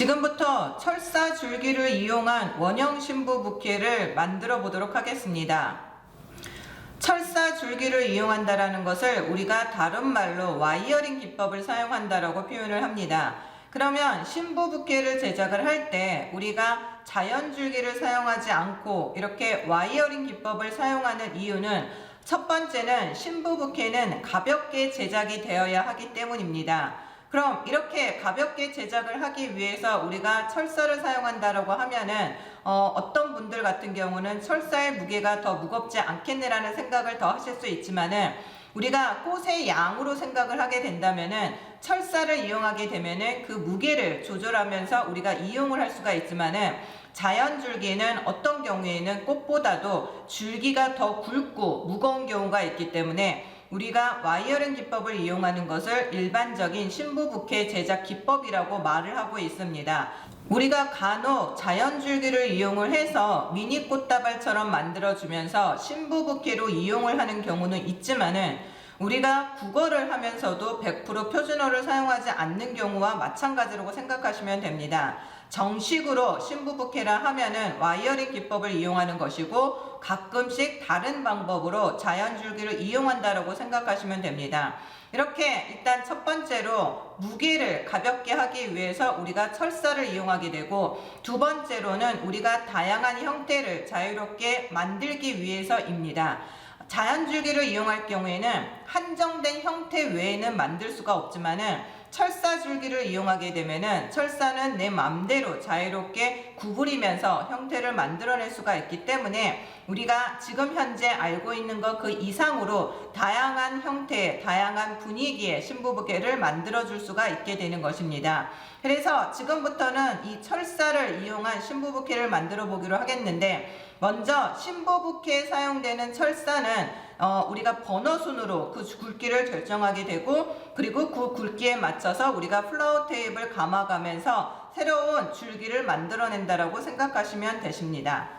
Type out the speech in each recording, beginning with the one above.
지금부터 철사 줄기를 이용한 원형 신부 부케를 만들어 보도록 하겠습니다. 철사 줄기를 이용한다라는 것을 우리가 다른 말로 와이어링 기법을 사용한다라고 표현을 합니다. 그러면 신부 부케를 제작을 할 때 우리가 자연 줄기를 사용하지 않고 이렇게 와이어링 기법을 사용하는 이유는 첫 번째는 신부 부케는 가볍게 제작이 되어야 하기 때문입니다. 그럼 이렇게 가볍게 제작을 하기 위해서 우리가 철사를 사용한다라고 하면은 어떤 분들 같은 경우는 철사의 무게가 더 무겁지 않겠네라는 생각을 더 하실 수 있지만은 우리가 꽃의 양으로 생각을 하게 된다면은 철사를 이용하게 되면은 그 무게를 조절하면서 우리가 이용을 할 수가 있지만은 자연 줄기는 어떤 경우에는 꽃보다도 줄기가 더 굵고 무거운 경우가 있기 때문에 우리가 와이어링 기법을 이용하는 것을 일반적인 신부 부케 제작 기법이라고 말을 하고 있습니다. 우리가 간혹 자연 줄기를 이용을 해서 미니 꽃다발처럼 만들어주면서 신부 부케로 이용을 하는 경우는 있지만은 우리가 국어를 하면서도 100% 표준어를 사용하지 않는 경우와 마찬가지라고 생각하시면 됩니다. 정식으로 신부 부케라 하면은 와이어링 기법을 이용하는 것이고 가끔씩 다른 방법으로 자연 줄기를 이용한다라고 생각하시면 됩니다. 이렇게 일단 첫 번째로 무게를 가볍게 하기 위해서 우리가 철사를 이용하게 되고, 두 번째로는 우리가 다양한 형태를 자유롭게 만들기 위해서입니다. 자연 줄기를 이용할 경우에는 한정된 형태 외에는 만들 수가 없지만은 철사 줄기를 이용하게 되면은 철사는 내 맘대로 자유롭게 구부리면서 형태를 만들어낼 수가 있기 때문에 우리가 지금 현재 알고 있는 것 그 이상으로 다양한 형태, 다양한 분위기의 신부 부케를 만들어 줄 수가 있게 되는 것입니다. 그래서 지금부터는 이 철사를 이용한 신부 부케를 만들어 보기로 하겠는데, 먼저 신부 부케에 사용되는 철사는 우리가 번호순으로 그 굵기를 결정하게 되고, 그리고 그 굵기에 맞춰서 우리가 플라워 테이프를 감아가면서 새로운 줄기를 만들어낸다라고 생각하시면 되십니다.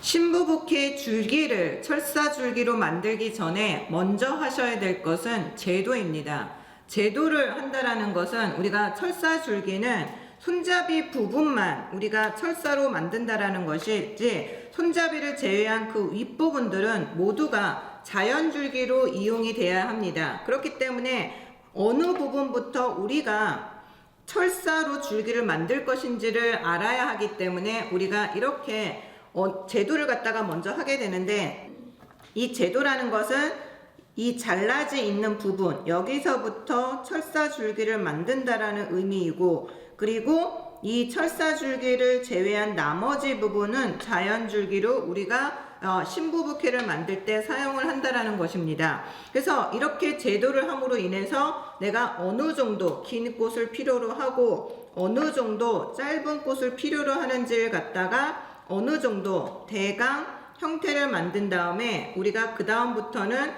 신부 부케 줄기를 철사 줄기로 만들기 전에 먼저 하셔야 될 것은 제도입니다. 제도를 한다라는 것은 우리가 철사 줄기는 손잡이 부분만 우리가 철사로 만든다라는 것이지, 손잡이를 제외한 그 윗부분들은 모두가 자연 줄기로 이용이 돼야 합니다. 그렇기 때문에 어느 부분부터 우리가 철사로 줄기를 만들 것인지를 알아야 하기 때문에 우리가 이렇게 제도를 갖다가 먼저 하게 되는데, 이 제도라는 것은 이 잘라져 있는 부분, 여기서부터 철사 줄기를 만든다라는 의미이고, 그리고 이 철사 줄기를 제외한 나머지 부분은 자연 줄기로 우리가 신부 부케를 만들 때 사용을 한다라는 것입니다. 그래서 이렇게 제도를 함으로 인해서 내가 어느 정도 긴 꽃을 필요로 하고 어느 정도 짧은 꽃을 필요로 하는지를 갖다가 어느 정도 대강 형태를 만든 다음에 우리가 그 다음부터는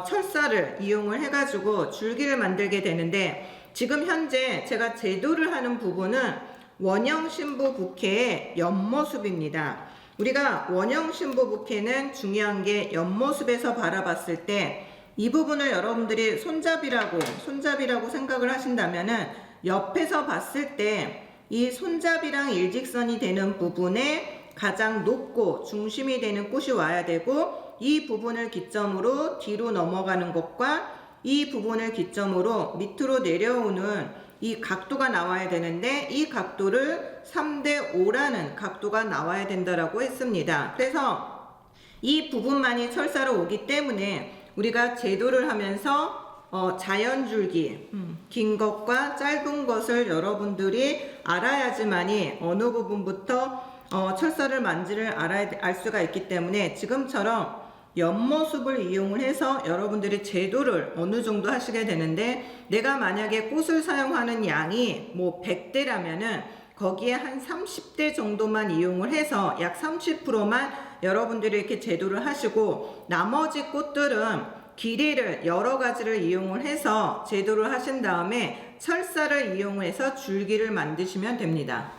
철사를 이용을 해가지고 줄기를 만들게 되는데, 지금 현재 제가 제도를 하는 부분은 원형 신부 부케의 옆모습입니다. 우리가 원형 신부 부케는 중요한 게 옆모습에서 바라봤을 때 이 부분을 여러분들이 손잡이라고 생각을 하신다면은 옆에서 봤을 때 이 손잡이랑 일직선이 되는 부분에 가장 높고 중심이 되는 꽃이 와야 되고, 이 부분을 기점으로 뒤로 넘어가는 것과 이 부분을 기점으로 밑으로 내려오는 이 각도가 나와야 되는데, 이 각도를 3대5라는 각도가 나와야 된다라고 했습니다. 그래서 이 부분만이 철사로 오기 때문에 우리가 제도를 하면서 자연 줄기, 긴 것과 짧은 것을 여러분들이 알아야지만이 어느 부분부터 철사를 만지를 알 수가 있기 때문에 지금처럼 옆모습을 이용을 해서 여러분들이 제도를 어느 정도 하시게 되는데, 내가 만약에 꽃을 사용하는 양이 뭐 100대라면은 거기에 한 30대 정도만 이용을 해서 약 30%만 여러분들이 이렇게 제도를 하시고, 나머지 꽃들은 길이를 여러 가지를 이용을 해서 제도를 하신 다음에 철사를 이용해서 줄기를 만드시면 됩니다.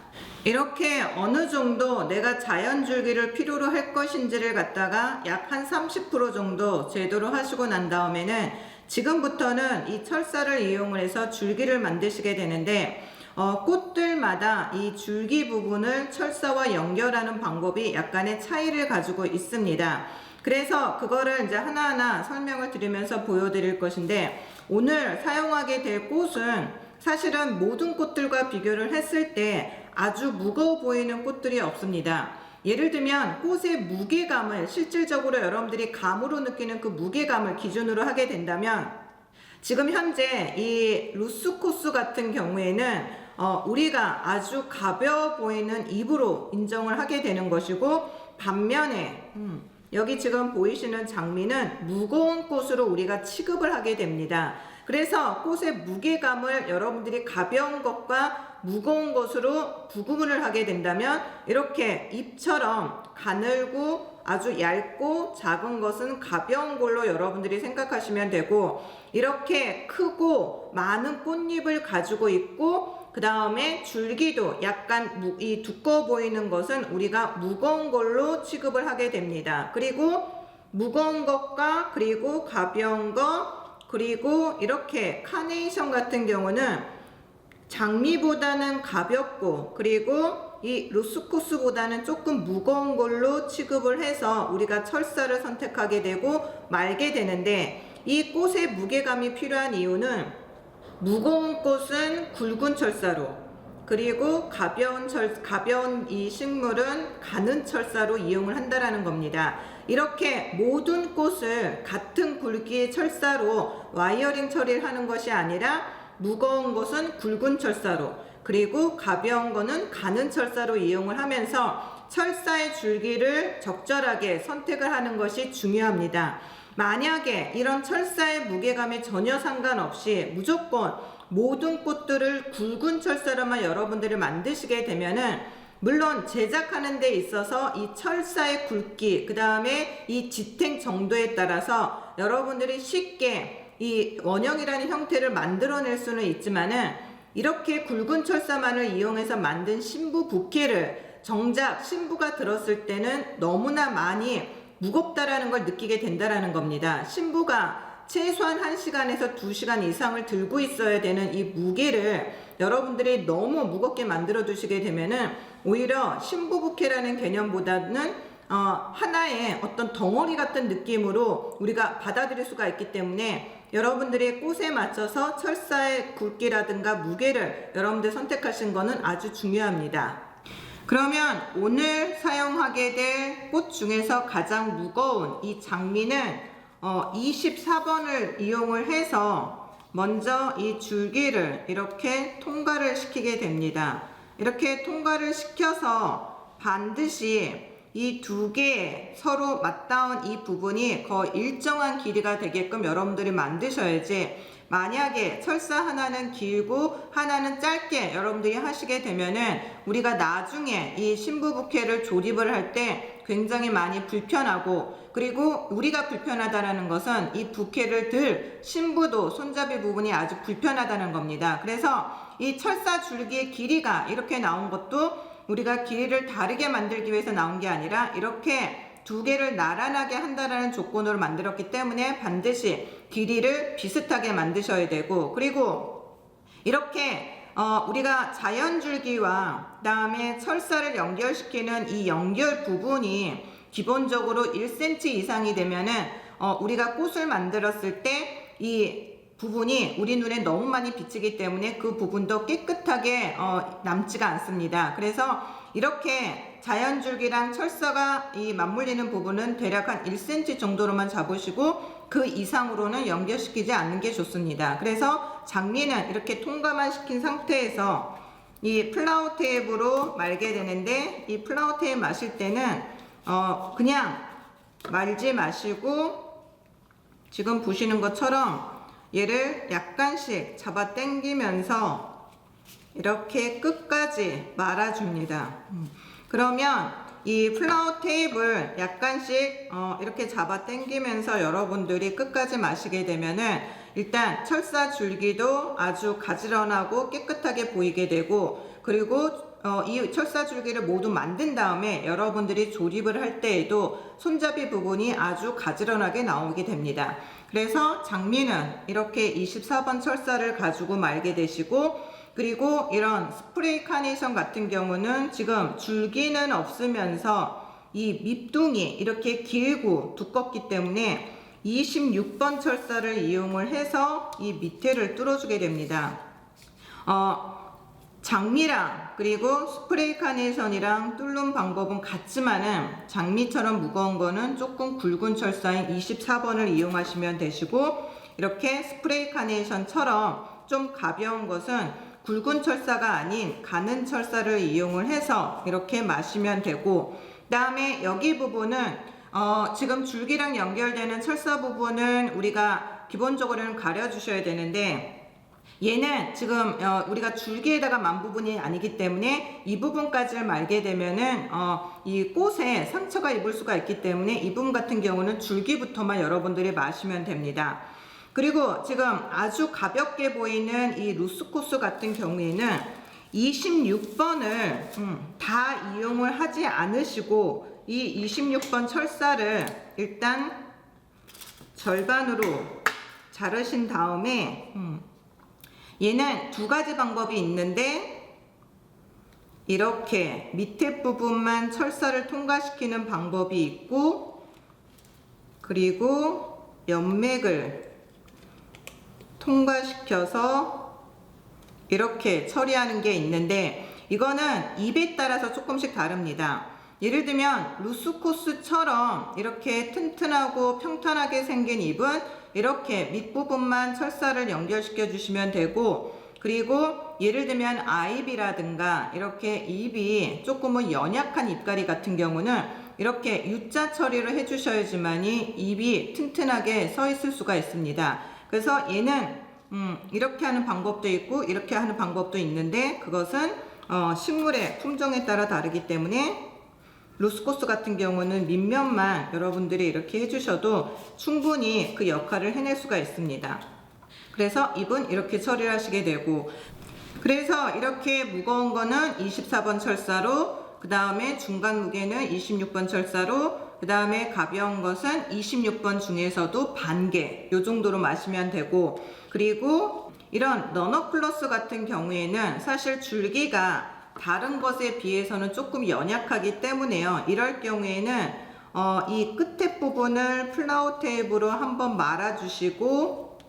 이렇게 어느 정도 내가 자연 줄기를 필요로 할 것인지를 갖다가 약 한 30% 정도 제도로 하시고 난 다음에는 지금부터는 이 철사를 이용을 해서 줄기를 만드시게 되는데, 꽃들마다 이 줄기 부분을 철사와 연결하는 방법이 약간의 차이를 가지고 있습니다. 그래서 그거를 이제 하나하나 설명을 드리면서 보여드릴 것인데, 오늘 사용하게 될 꽃은 사실은 모든 꽃들과 비교를 했을 때 아주 무거워 보이는 꽃들이 없습니다. 예를 들면 꽃의 무게감을 실질적으로 여러분들이 감으로 느끼는 그 무게감을 기준으로 하게 된다면, 지금 현재 이 루스코스 같은 경우에는 우리가 아주 가벼워 보이는 잎으로 인정을 하게 되는 것이고, 반면에 여기 지금 보이시는 장미는 무거운 꽃으로 우리가 취급을 하게 됩니다. 그래서 꽃의 무게감을 여러분들이 가벼운 것과 무거운 것으로 구분을 하게 된다면, 이렇게 잎처럼 가늘고 아주 얇고 작은 것은 가벼운 걸로 여러분들이 생각하시면 되고, 이렇게 크고 많은 꽃잎을 가지고 있고 그 다음에 줄기도 약간 이 두꺼워 보이는 것은 우리가 무거운 걸로 취급을 하게 됩니다. 그리고 무거운 것과 그리고 가벼운 것, 그리고 이렇게 카네이션 같은 경우는 장미보다는 가볍고, 그리고 이 루스코스보다는 조금 무거운 걸로 취급을 해서 우리가 철사를 선택하게 되고 말게 되는데, 이 꽃의 무게감이 필요한 이유는 무거운 꽃은 굵은 철사로, 그리고 가벼운 이 식물은 가는 철사로 이용을 한다라는 겁니다. 이렇게 모든 꽃을 같은 굵기의 철사로 와이어링 처리를 하는 것이 아니라, 무거운 것은 굵은 철사로, 그리고 가벼운 거는 가는 철사로 이용을 하면서 철사의 줄기를 적절하게 선택을 하는 것이 중요합니다. 만약에 이런 철사의 무게감에 전혀 상관없이 무조건 모든 꽃들을 굵은 철사로만 여러분들이 만드시게 되면은, 물론 제작하는 데 있어서 이 철사의 굵기, 그 다음에 이 지탱 정도에 따라서 여러분들이 쉽게 이 원형이라는 형태를 만들어낼 수는 있지만은, 이렇게 굵은 철사만을 이용해서 만든 신부 부케를 정작 신부가 들었을 때는 너무나 많이 무겁다라는 걸 느끼게 된다라는 겁니다. 신부가 최소한 1시간에서 2시간 이상을 들고 있어야 되는 이 무게를 여러분들이 너무 무겁게 만들어 두시게 되면은, 오히려 신부 부케라는 개념보다는 하나의 어떤 덩어리 같은 느낌으로 우리가 받아들일 수가 있기 때문에, 여러분들의 꽃에 맞춰서 철사의 굵기라든가 무게를 여러분들 선택하신 거는 아주 중요합니다. 그러면 오늘 사용하게 될 꽃 중에서 가장 무거운 이 장미는 24번을 이용을 해서 먼저 이 줄기를 이렇게 통과를 시키게 됩니다. 이렇게 통과를 시켜서 반드시 이 두 개의 서로 맞닿은 이 부분이 거의 일정한 길이가 되게끔 여러분들이 만드셔야지, 만약에 철사 하나는 길고 하나는 짧게 여러분들이 하시게 되면은 우리가 나중에 이 신부 부케를 조립을 할 때 굉장히 많이 불편하고, 그리고 우리가 불편하다는 것은 이 부케를 들 신부도 손잡이 부분이 아주 불편하다는 겁니다. 그래서 이 철사 줄기의 길이가 이렇게 나온 것도 우리가 길이를 다르게 만들기 위해서 나온 게 아니라, 이렇게 두 개를 나란하게 한다는 조건으로 만들었기 때문에 반드시 길이를 비슷하게 만드셔야 되고, 그리고 이렇게 우리가 자연줄기와 그 다음에 철사를 연결시키는 이 연결 부분이 기본적으로 1cm 이상이 되면은 우리가 꽃을 만들었을 때 이 부분이 우리 눈에 너무 많이 비치기 때문에 그 부분도 깨끗하게 남지가 않습니다. 그래서 이렇게 자연줄기랑 철사가 이 맞물리는 부분은 대략 한 1cm 정도로만 잡으시고 그 이상으로는 연결시키지 않는 게 좋습니다. 그래서 장미는 이렇게 통과만 시킨 상태에서 이 플라워 테이프로 말게 되는데, 이 플라워 테이프 마실 때는 그냥 말지 마시고 지금 보시는 것처럼 얘를 약간씩 잡아 당기면서 이렇게 끝까지 말아줍니다. 그러면 이 플라워 테이프를 약간씩 이렇게 잡아 당기면서 여러분들이 끝까지 마시게 되면은 일단 철사 줄기도 아주 가지런하고 깨끗하게 보이게 되고, 그리고 이 철사 줄기를 모두 만든 다음에 여러분들이 조립을 할 때에도 손잡이 부분이 아주 가지런하게 나오게 됩니다. 그래서 장미는 이렇게 24번 철사를 가지고 말게 되시고, 그 그리고 이런 스프레이 카네이션 같은 경우는 지금 줄기는 없으면서 이 밑둥이 이렇게 길고 두껍기 때문에 26번 철사를 이용을 해서 이 밑에를 뚫어주게 됩니다. 장미랑 그리고 스프레이 카네이션이랑 뚫는 방법은 같지만은 장미처럼 무거운 거는 조금 굵은 철사인 24번을 이용하시면 되시고, 이렇게 스프레이 카네이션처럼 좀 가벼운 것은 굵은 철사가 아닌 가는 철사를 이용을 해서 이렇게 마시면 되고, 그 다음에 여기 부분은 지금 줄기랑 연결되는 철사 부분은 우리가 기본적으로는 가려주셔야 되는데, 얘는 지금 우리가 줄기에다가 만 부분이 아니기 때문에 이 부분까지를 말게 되면은 이 꽃에 상처가 입을 수가 있기 때문에 이 부분 같은 경우는 줄기부터만 여러분들이 마시면 됩니다. 그리고 지금 아주 가볍게 보이는 이 루스코스 같은 경우에는 26번을 다 이용을 하지 않으시고 이 26번 철사를 일단 절반으로 자르신 다음에 얘는 두 가지 방법이 있는데, 이렇게 밑에 부분만 철사를 통과시키는 방법이 있고, 그리고 연맥을 통과시켜서 이렇게 처리하는 게 있는데, 이거는 잎에 따라서 조금씩 다릅니다. 예를 들면 루스코스처럼 이렇게 튼튼하고 평탄하게 생긴 잎은 이렇게 밑부분만 철사를 연결시켜 주시면 되고, 그리고 예를 들면 아이비라든가 이렇게 잎이 조금은 연약한 잎가리 같은 경우는 이렇게 U자 처리를 해 주셔야지만이 잎이 튼튼하게 서 있을 수가 있습니다. 그래서 얘는 이렇게 하는 방법도 있고 이렇게 하는 방법도 있는데, 그것은 식물의 품종에 따라 다르기 때문에 루스코스 같은 경우는 밑면만 여러분들이 이렇게 해주셔도 충분히 그 역할을 해낼 수가 있습니다. 그래서 잎은 이렇게 처리를 하시게 되고, 그래서 이렇게 무거운 거는 24번 철사로, 그 다음에 중간 무게는 26번 철사로, 그 다음에 가벼운 것은 26번 중에서도 반개 요 정도로 마시면 되고, 그리고 이런 너너클로스 같은 경우에는 사실 줄기가 다른 것에 비해서는 조금 연약하기 때문에요. 이럴 경우에는 이 끝에 부분을 플라워 테이프로 한번 말아주시고,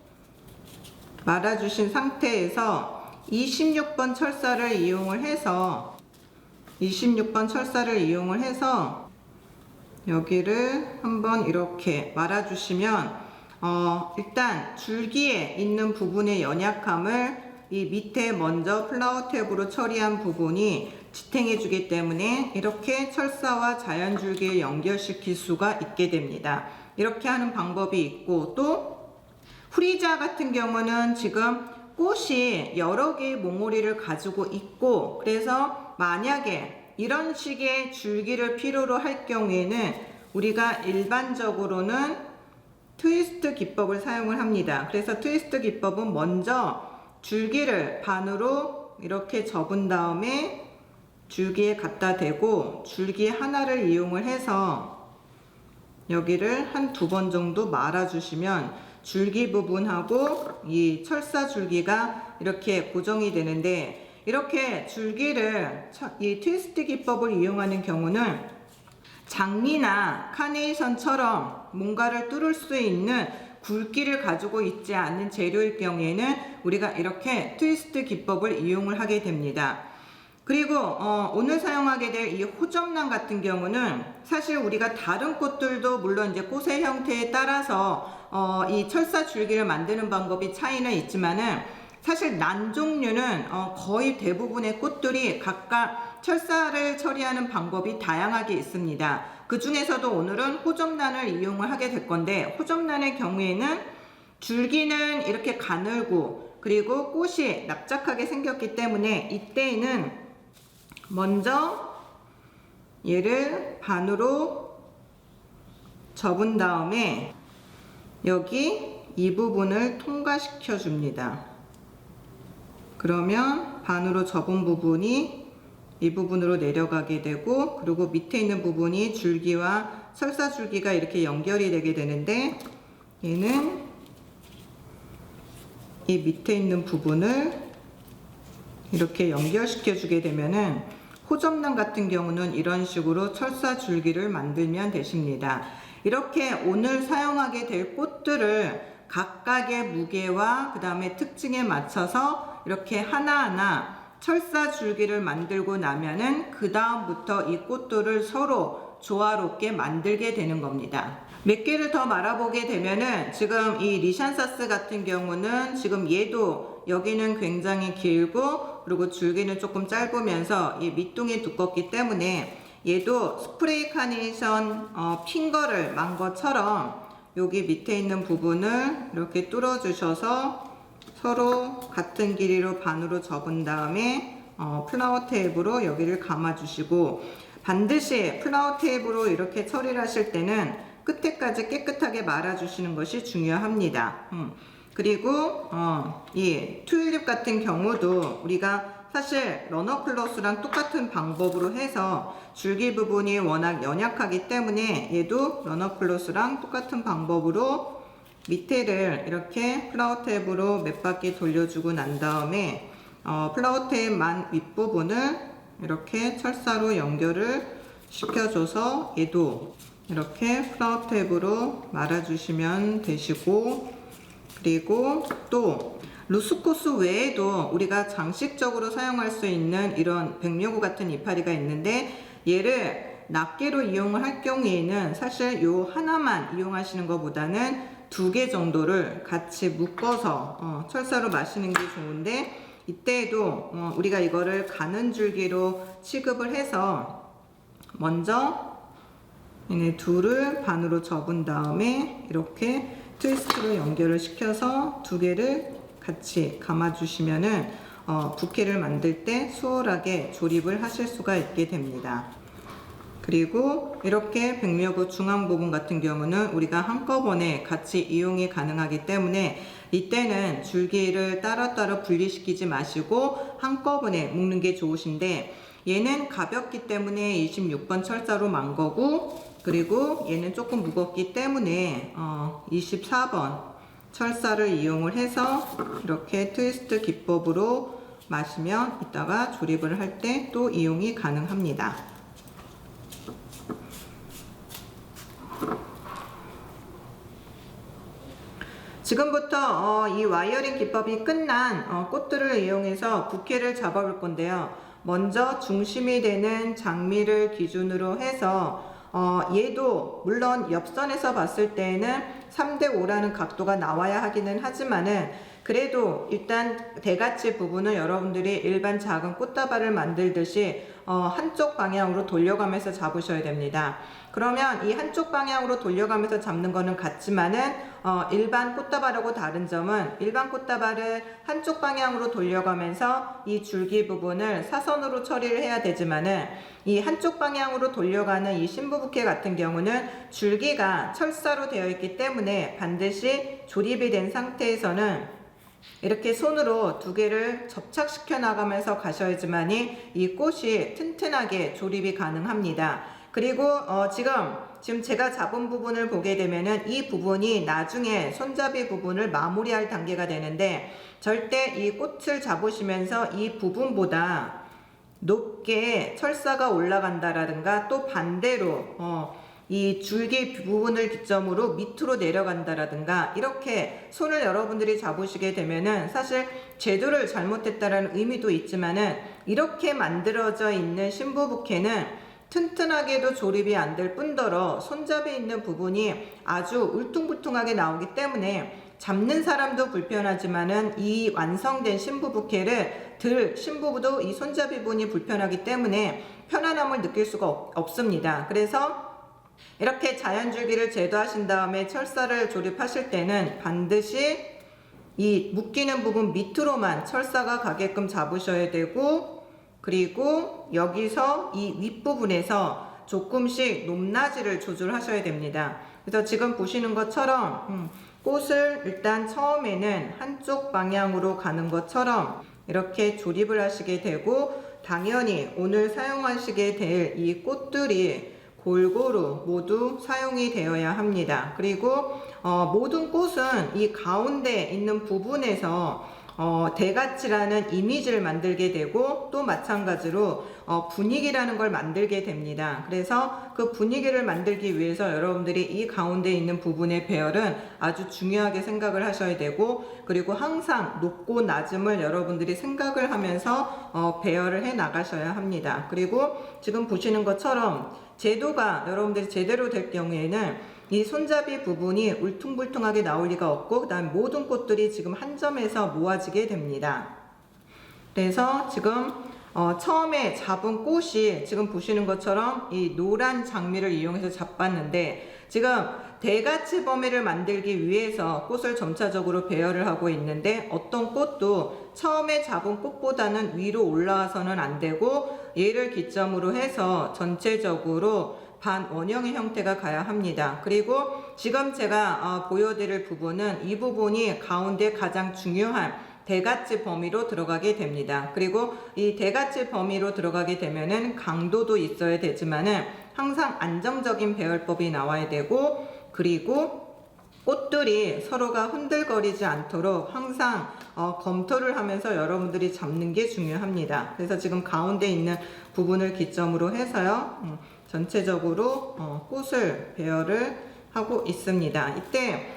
말아주신 상태에서 26번 철사를 이용을 해서 여기를 한번 이렇게 말아주시면 일단 줄기에 있는 부분의 연약함을 이 밑에 먼저 플라워 탭으로 처리한 부분이 지탱해 주기 때문에 이렇게 철사와 자연줄기를 연결시킬 수가 있게 됩니다. 이렇게 하는 방법이 있고, 또 후리자 같은 경우는 지금 꽃이 여러 개의 몽우리를 가지고 있고, 그래서 만약에 이런 식의 줄기를 필요로 할 경우에는 우리가 일반적으로는 트위스트 기법을 사용을 합니다. 그래서 트위스트 기법은 먼저 줄기를 반으로 이렇게 접은 다음에 줄기에 갖다 대고 줄기 하나를 이용을 해서 여기를 한 2번 정도 말아주시면 줄기 부분하고 이 철사 줄기가 이렇게 고정이 되는데, 이렇게 줄기를 이 트위스트 기법을 이용하는 경우는 장미나 카네이션처럼 뭔가를 뚫을 수 있는 굵기를 가지고 있지 않는 재료일 경우에는 우리가 이렇게 트위스트 기법을 이용을 하게 됩니다. 그리고 오늘 사용하게 될 이 호접란 같은 경우는 사실 우리가 다른 꽃들도 물론 이제 꽃의 형태에 따라서 이 철사 줄기를 만드는 방법이 차이는 있지만은, 사실 란 종류는 거의 대부분의 꽃들이 각각 철사를 처리하는 방법이 다양하게 있습니다. 그 중에서도 오늘은 호접란을 이용을 하게 될 건데, 호접란의 경우에는 줄기는 이렇게 가늘고 그리고 꽃이 납작하게 생겼기 때문에 이때에는 먼저 얘를 반으로 접은 다음에 여기 이 부분을 통과시켜 줍니다. 그러면 반으로 접은 부분이 이 부분으로 내려가게 되고, 그리고 밑에 있는 부분이 줄기와 철사 줄기가 이렇게 연결이 되게 되는데, 얘는 이 밑에 있는 부분을 이렇게 연결시켜 주게 되면은 호접란 같은 경우는 이런 식으로 철사 줄기를 만들면 되십니다. 이렇게 오늘 사용하게 될 꽃들을 각각의 무게와 그 다음에 특징에 맞춰서 이렇게 하나하나 철사 줄기를 만들고 나면은 그 다음부터 이 꽃들을 서로 조화롭게 만들게 되는 겁니다. 몇 개를 더 말아보게 되면은 지금 이 리샨사스 같은 경우는 지금 얘도 여기는 굉장히 길고 그리고 줄기는 조금 짧으면서 이 밑둥이 두껍기 때문에 얘도 스프레이 카네이션 핑거를 만 것처럼 여기 밑에 있는 부분을 이렇게 뚫어 주셔서 서로 같은 길이로 반으로 접은 다음에 플라워 테이프로 여기를 감아 주시고, 반드시 플라워 테이프로 이렇게 처리를 하실 때는 끝에까지 깨끗하게 말아 주시는 것이 중요합니다. 그리고 이 튤립 같은 경우도 우리가 사실 러너클로스랑 똑같은 방법으로 해서 줄기 부분이 워낙 연약하기 때문에 얘도 러너클로스랑 똑같은 방법으로 밑에를 이렇게 플라워 탭으로 몇 바퀴 돌려주고 난 다음에 플라워 탭만 윗부분을 이렇게 철사로 연결을 시켜줘서 얘도 이렇게 플라워 탭으로 말아주시면 되시고, 그리고 또 루스코스 외에도 우리가 장식적으로 사용할 수 있는 이런 백묘구 같은 이파리가 있는데, 얘를 낱개로 이용을 할 경우에는 사실 요 하나만 이용하시는 것보다는 2개 정도를 같이 묶어서 철사로 마시는 게 좋은데, 이때에도 우리가 이거를 가는 줄기로 취급을 해서 먼저 얘네 둘을 반으로 접은 다음에 이렇게 트위스트로 연결을 시켜서 2개를 같이 감아 주시면은 부케를 만들 때 수월하게 조립을 하실 수가 있게 됩니다. 그리고 이렇게 백묘구 중앙 부분 같은 경우는 우리가 한꺼번에 같이 이용이 가능하기 때문에 이때는 줄기를 따로따로 분리시키지 마시고 한꺼번에 묶는 게 좋으신데, 얘는 가볍기 때문에 26번 철사로 만 거고, 그리고 얘는 조금 무겁기 때문에 24번 철사를 이용을 해서 이렇게 트위스트 기법으로 마시면 이따가 조립을 할 때 또 이용이 가능합니다. 지금부터 이 와이어링 기법이 끝난 꽃들을 이용해서 부케를 잡아볼 건데요. 먼저 중심이 되는 장미를 기준으로 해서 얘도 물론 옆선에서 봤을 때는 3대5라는 각도가 나와야 하기는 하지만은 그래도 일단 대같이 부분을 여러분들이 일반 작은 꽃다발을 만들듯이 한쪽 방향으로 돌려가면서 잡으셔야 됩니다. 그러면 이 한쪽 방향으로 돌려가면서 잡는 거는 같지만은 일반 꽃다발하고 다른 점은 일반 꽃다발을 한쪽 방향으로 돌려가면서 이 줄기 부분을 사선으로 처리를 해야 되지만은 이 한쪽 방향으로 돌려가는 이 신부부케 같은 경우는 줄기가 철사로 되어 있기 때문에 반드시 조립이 된 상태에서는 이렇게 손으로 2개를 접착시켜 나가면서 가셔야지만이 이 꽃이 튼튼하게 조립이 가능합니다. 그리고 지금 제가 잡은 부분을 보게 되면은 이 부분이 나중에 손잡이 부분을 마무리할 단계가 되는데, 절대 이 꽃을 잡으시면서 이 부분보다 높게 철사가 올라간다라든가 또 반대로 이 줄기 부분을 기점으로 밑으로 내려간다라든가 이렇게 손을 여러분들이 잡으시게 되면은 사실 제도를 잘못했다라는 의미도 있지만은 이렇게 만들어져 있는 신부부케는 튼튼하게도 조립이 안 될 뿐더러 손잡이 있는 부분이 아주 울퉁불퉁하게 나오기 때문에 잡는 사람도 불편하지만은 이 완성된 신부부케를 들 신부도 이 손잡이 부분이 불편하기 때문에 편안함을 느낄 수가 없습니다. 그래서 이렇게 자연줄기를 제거하신 다음에 철사를 조립하실 때는 반드시 이 묶이는 부분 밑으로만 철사가 가게끔 잡으셔야 되고, 그리고 여기서 이 윗부분에서 조금씩 높낮이를 조절하셔야 됩니다. 그래서 지금 보시는 것처럼 꽃을 일단 처음에는 한쪽 방향으로 가는 것처럼 이렇게 조립을 하시게 되고, 당연히 오늘 사용하시게 될 이 꽃들이 골고루 모두 사용이 되어야 합니다. 그리고 모든 꽃은 이 가운데 있는 부분에서 대가치라는 이미지를 만들게 되고 또 마찬가지로 분위기라는 걸 만들게 됩니다. 그래서 그 분위기를 만들기 위해서 여러분들이 이 가운데 있는 부분의 배열은 아주 중요하게 생각을 하셔야 되고, 그리고 항상 높고 낮음을 여러분들이 생각을 하면서 배열을 해 나가셔야 합니다. 그리고 지금 보시는 것처럼 제도가 여러분들이 제대로 될 경우에는 이 손잡이 부분이 울퉁불퉁하게 나올 리가 없고, 그 다음 모든 꽃들이 지금 한 점에서 모아지게 됩니다. 그래서 지금 처음에 잡은 꽃이 지금 보시는 것처럼 이 노란 장미를 이용해서 잡았는데, 지금 대가치 범위를 만들기 위해서 꽃을 점차적으로 배열을 하고 있는데, 어떤 꽃도 처음에 잡은 꽃보다는 위로 올라와서는 안 되고 얘를 기점으로 해서 전체적으로 반원형의 형태가 가야 합니다. 그리고 지금 제가 보여드릴 부분은 이 부분이 가운데 가장 중요한 대가치 범위로 들어가게 됩니다. 그리고 이 대가치 범위로 들어가게 되면은 강도도 있어야 되지만은 항상 안정적인 배열법이 나와야 되고, 그리고 꽃들이 서로가 흔들거리지 않도록 항상 검토를 하면서 여러분들이 잡는 게 중요합니다. 그래서 지금 가운데 있는 부분을 기점으로 해서요, 전체적으로 꽃을 배열을 하고 있습니다. 이때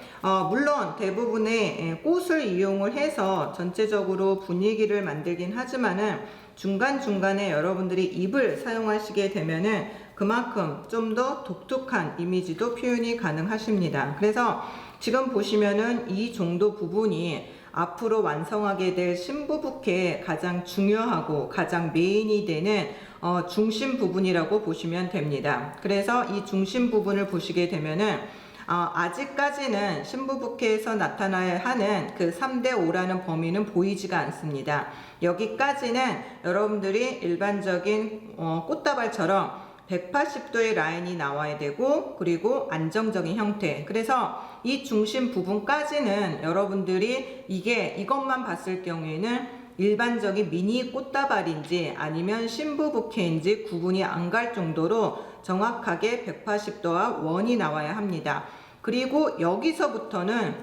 물론 대부분의 꽃을 이용을 해서 전체적으로 분위기를 만들긴 하지만은 중간중간에 여러분들이 잎을 사용하시게 되면은 그만큼 좀 더 독특한 이미지도 표현이 가능하십니다. 그래서 지금 보시면은 이 정도 부분이 앞으로 완성하게 될 신부 부케의 가장 중요하고 가장 메인이 되는 중심 부분이라고 보시면 됩니다. 그래서 이 중심 부분을 보시게 되면은 아직까지는 신부 부케에서 나타나야 하는 그 3대5라는 범위는 보이지가 않습니다. 여기까지는 여러분들이 일반적인 꽃다발처럼 180도의 라인이 나와야 되고, 그리고 안정적인 형태. 그래서 이 중심 부분까지는 여러분들이 이것만 봤을 경우에는 일반적인 미니 꽃다발인지 아니면 신부 부케인지 구분이 안 갈 정도로 정확하게 180도와 원이 나와야 합니다. 그리고 여기서부터는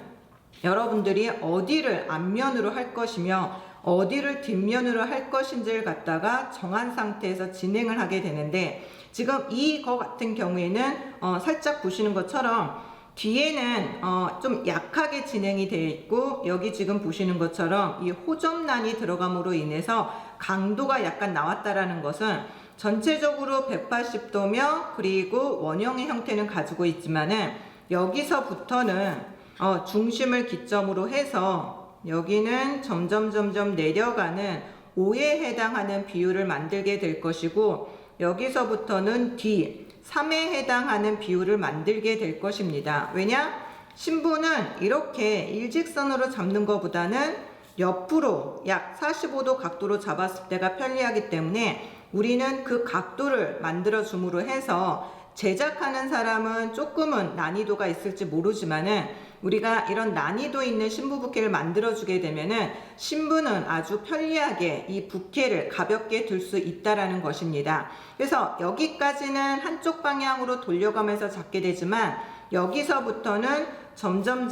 여러분들이 어디를 앞면으로 할 것이며 어디를 뒷면으로 할 것인지를 갖다가 정한 상태에서 진행을 하게 되는데, 지금 이거 같은 경우에는 살짝 보시는 것처럼 뒤에는 좀 약하게 진행이 되어 있고, 여기 지금 보시는 것처럼 이 호접란이 들어감으로 인해서 강도가 약간 나왔다라는 것은 전체적으로 180도며 그리고 원형의 형태는 가지고 있지만은 여기서부터는 중심을 기점으로 해서 여기는 점점 내려가는 5에 해당하는 비율을 만들게 될 것이고, 여기서부터는 뒤 3에 해당하는 비율을 만들게 될 것입니다. 왜냐? 신부는 이렇게 일직선으로 잡는 것보다는 옆으로 약 45도 각도로 잡았을 때가 편리하기 때문에 우리는 그 각도를 만들어 줌으로 해서 제작하는 사람은 조금은 난이도가 있을지 모르지만은 우리가 이런 난이도 있는 신부 부케를 만들어 주게 되면은 신부는 아주 편리하게 이 부케를 가볍게 들 수 있다라는 것입니다. 그래서 여기까지는 한쪽 방향으로 돌려가면서 잡게 되지만 여기서부터는 점점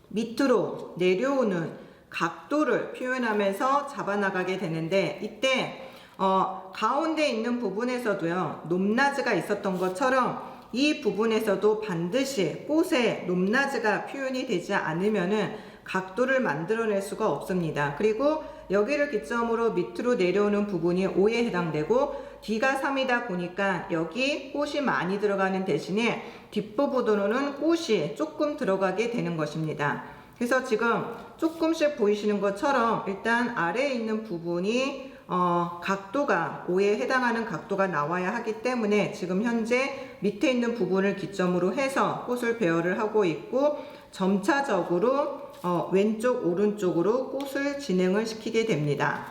밑으로 내려오는 각도를 표현하면서 잡아나가게 되는데, 이때 가운데 있는 부분에서도요, 높낮이가 있었던 것처럼 이 부분에서도 반드시 꽃의 높낮이가 표현이 되지 않으면은 각도를 만들어낼 수가 없습니다. 그리고 여기를 기점으로 밑으로 내려오는 부분이 5에 해당되고 뒤가 3이다 보니까 여기 꽃이 많이 들어가는 대신에 뒷부분으로는 꽃이 조금 들어가게 되는 것입니다. 그래서 지금 조금씩 보이시는 것처럼 일단 아래에 있는 부분이 각도가 5에 해당하는 각도가 나와야 하기 때문에 지금 현재 밑에 있는 부분을 기점으로 해서 꽃을 배열을 하고 있고, 점차적으로 왼쪽 오른쪽으로 꽃을 진행을 시키게 됩니다.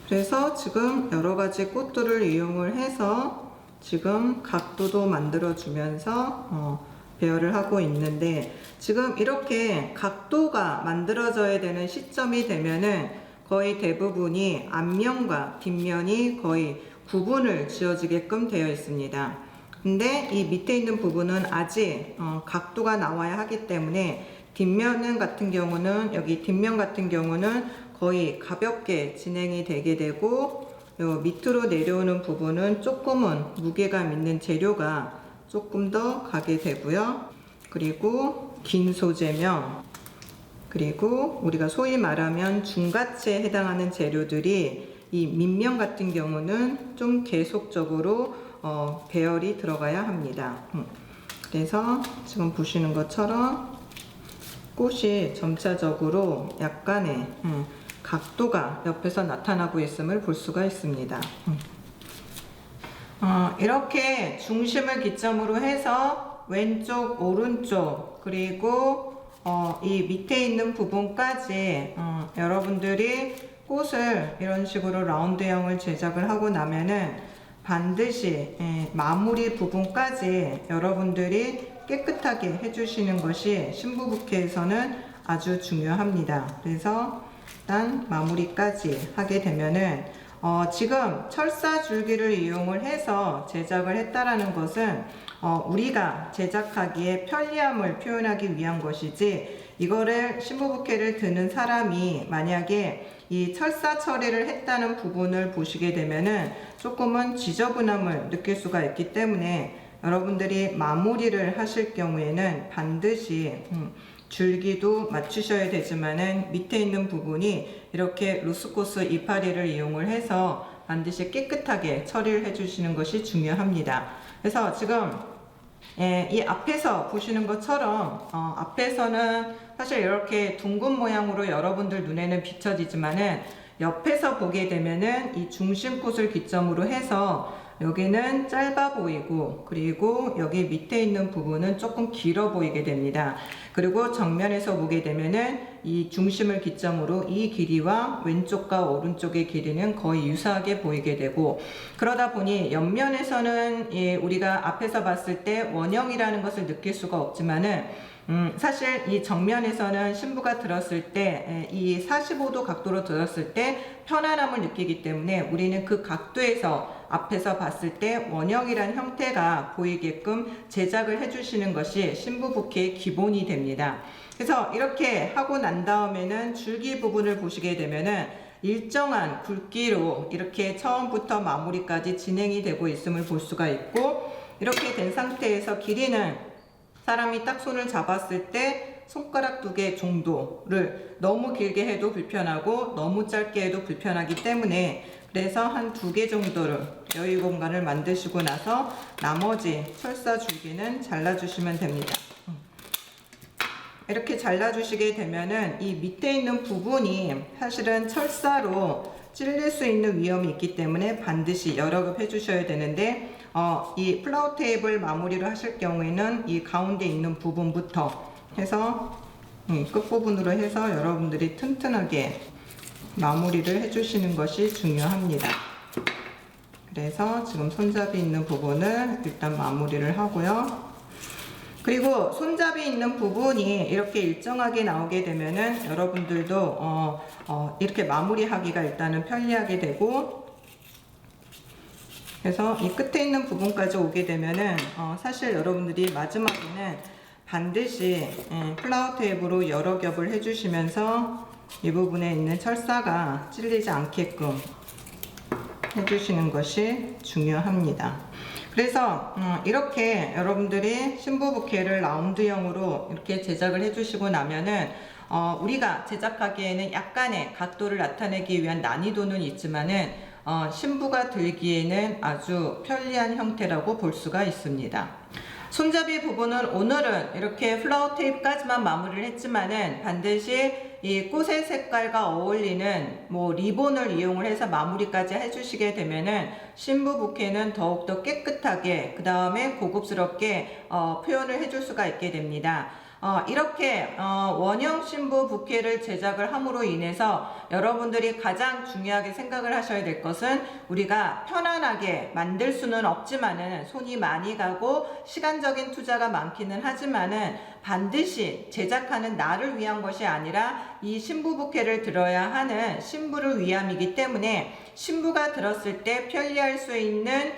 그래서 지금 여러가지 꽃들을 이용을 해서 지금 각도도 만들어 주면서 배열을 하고 있는데, 지금 이렇게 각도가 만들어져야 되는 시점이 되면은 거의 대부분이 앞면과 뒷면이 거의 구분을 지어지게끔 되어 있습니다. 근데 이 밑에 있는 부분은 아직 각도가 나와야 하기 때문에 뒷면은 같은 경우는 여기 뒷면 같은 경우는 거의 가볍게 진행이 되게 되고 요 밑으로 내려오는 부분은 조금은 무게감 있는 재료가 조금 더 가게 되고요. 그리고 긴 소재면 그리고 우리가 소위 말하면 중가체에 해당하는 재료들이 이 밑면 같은 경우는 좀 계속적으로 배열이 들어가야 합니다. 그래서 지금 보시는 것처럼 꽃이 점차적으로 약간의 각도가 옆에서 나타나고 있음을 볼 수가 있습니다. 이렇게 중심을 기점으로 해서 왼쪽, 오른쪽 그리고 이 밑에 있는 부분까지 여러분들이 꽃을 이런 식으로 라운드형을 제작을 하고 나면은 반드시 마무리 부분까지 여러분들이 깨끗하게 해주시는 것이 신부 부케에서는 아주 중요합니다. 그래서 일단 마무리까지 하게 되면은 지금 철사 줄기를 이용을 해서 제작을 했다라는 것은 우리가 제작하기에 편리함을 표현하기 위한 것이지, 이거를 신부 부케를 드는 사람이 만약에 이 철사 처리를 했다는 부분을 보시게 되면은 조금은 지저분함을 느낄 수가 있기 때문에 여러분들이 마무리를 하실 경우에는 반드시 줄기도 맞추셔야 되지만은 밑에 있는 부분이 이렇게 루스코스 이파리를 이용을 해서 반드시 깨끗하게 처리를 해주시는 것이 중요합니다. 그래서 지금 이 앞에서 보시는 것처럼 앞에서는 사실 이렇게 둥근 모양으로 여러분들 눈에는 비춰지지만은 옆에서 보게 되면은 이 중심꽃을 기점으로 해서 여기는 짧아 보이고 그리고 여기 밑에 있는 부분은 조금 길어 보이게 됩니다. 그리고 정면에서 보게 되면은 이 중심을 기점으로 이 길이와 왼쪽과 오른쪽의 길이는 거의 유사하게 보이게 되고, 그러다 보니 옆면에서는 우리가 앞에서 봤을 때 원형이라는 것을 느낄 수가 없지만은 사실 이 정면에서는 신부가 들었을 때 이 45도 각도로 들었을 때 편안함을 느끼기 때문에 우리는 그 각도에서 앞에서 봤을 때 원형이란 형태가 보이게끔 제작을 해주시는 것이 신부 부케의 기본이 됩니다. 그래서 이렇게 하고 난 다음에는 줄기 부분을 보시게 되면은 일정한 굵기로 이렇게 처음부터 마무리까지 진행이 되고 있음을 볼 수가 있고, 이렇게 된 상태에서 길이는 사람이 딱 손을 잡았을 때 손가락 2개 정도를 너무 길게 해도 불편하고 너무 짧게 해도 불편하기 때문에, 그래서 한 2개 정도를 여유 공간을 만드시고 나서 나머지 철사 줄기는 잘라주시면 됩니다. 이렇게 잘라주시게 되면은 이 밑에 있는 부분이 사실은 철사로 찔릴 수 있는 위험이 있기 때문에 반드시 여러 겹 해주셔야 되는데, 이 플라워 테이블 마무리를 하실 경우에는 이 가운데 있는 부분부터 해서 끝부분으로 해서 여러분들이 튼튼하게 마무리를 해주시는 것이 중요합니다. 그래서 지금 손잡이 있는 부분을 일단 마무리를 하고요. 그리고 손잡이 있는 부분이 이렇게 일정하게 나오게 되면은 여러분들도 이렇게 마무리하기가 일단은 편리하게 되고, 그래서 이 끝에 있는 부분까지 오게 되면은 사실 여러분들이 마지막에는 반드시 플라워 테이프로 여러 겹을 해주시면서 이 부분에 있는 철사가 찔리지 않게끔 해주시는 것이 중요합니다. 그래서 이렇게 여러분들이 신부 부케를 라운드형으로 이렇게 제작을 해주시고 나면은 우리가 제작하기에는 약간의 각도를 나타내기 위한 난이도는 있지만은 신부가 들기에는 아주 편리한 형태라고 볼 수가 있습니다. 손잡이 부분은 오늘은 이렇게 플라워 테이프까지만 마무리를 했지만은 반드시 이 꽃의 색깔과 어울리는 리본을 이용을 해서 마무리까지 해주시게 되면은 신부 부케는 더욱더 깨끗하게 그 다음에 고급스럽게 표현을 해줄 수가 있게 됩니다. 이렇게 원형 신부 부케를 제작을 함으로 인해서 여러분들이 가장 중요하게 생각을 하셔야 될 것은, 우리가 편안하게 만들 수는 없지만은 손이 많이 가고 시간적인 투자가 많기는 하지만은 반드시 제작하는 나를 위한 것이 아니라 이 신부 부케를 들어야 하는 신부를 위함이기 때문에 신부가 들었을 때 편리할 수 있는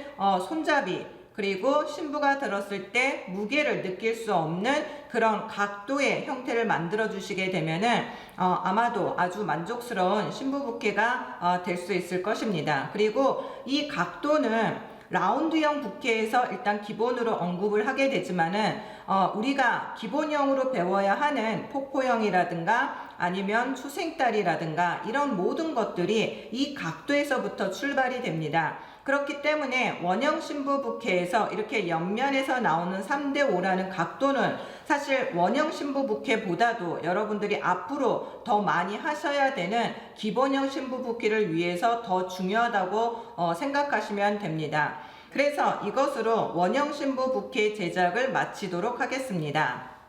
손잡이, 그리고 신부가 들었을 때 무게를 느낄 수 없는 그런 각도의 형태를 만들어 주시게 되면은 아마도 아주 만족스러운 신부 부케가 될 수 있을 것입니다. 그리고 이 각도는 라운드형 부케에서 일단 기본으로 언급을 하게 되지만은 우리가 기본형으로 배워야 하는 폭포형이라든가 아니면 추생딸이라든가 이런 모든 것들이 이 각도에서부터 출발이 됩니다. 그렇기 때문에 원형 신부 부케에서 이렇게 옆면에서 나오는 3대5라는 각도는 사실 원형 신부 부케보다도 여러분들이 앞으로 더 많이 하셔야 되는 기본형 신부 부케를 위해서 더 중요하다고 생각하시면 됩니다. 그래서 이것으로 원형 신부 부케 제작을 마치도록 하겠습니다.